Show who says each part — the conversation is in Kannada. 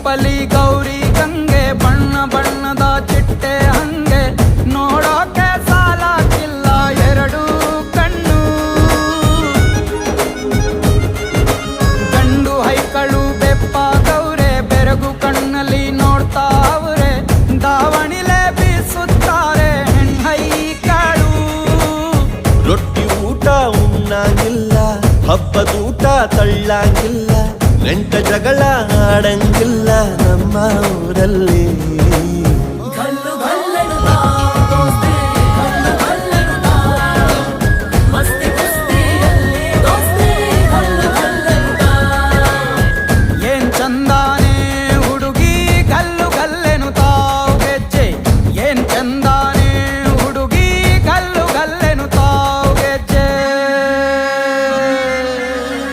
Speaker 1: ರೂಪಲಿ ಗೌರಿ ಗಂಗೆ ಬಣ್ಣ ಬಣ್ಣದ ಚಿಟ್ಟೆ ಹಂಗೆ ನೋಡೋಕೆ ಸಾಲಾಗಿಲ್ಲ ಎರಡು ಕಣ್ಣು. ಗಂಡು ಹೈಕಳು ಬೆಪ್ಪಾಗವ್ರೆ ಬೆರಗು ಕಣ್ಣಲ್ಲಿ ನೋಡ್ತಾ ಅವ್ರೆ ದಾವಣಿಲೆ ಬೀಸುತ್ತಾರೆ ಹೆಣ್ಣೈಕಳು.
Speaker 2: ರೊಟ್ಟಿ ಊಟ ಉಣ್ಣಂಗಿಲ್ಲ, ಹಬ್ಬದೂಟ ತಳ್ಳಂಗಿಲ್ಲ, ನೆಂಟ ಜಗಳ ಆಡಂಗಿಲ್ಲ ನಮ್ಮ ಊರಲ್ಲಿ.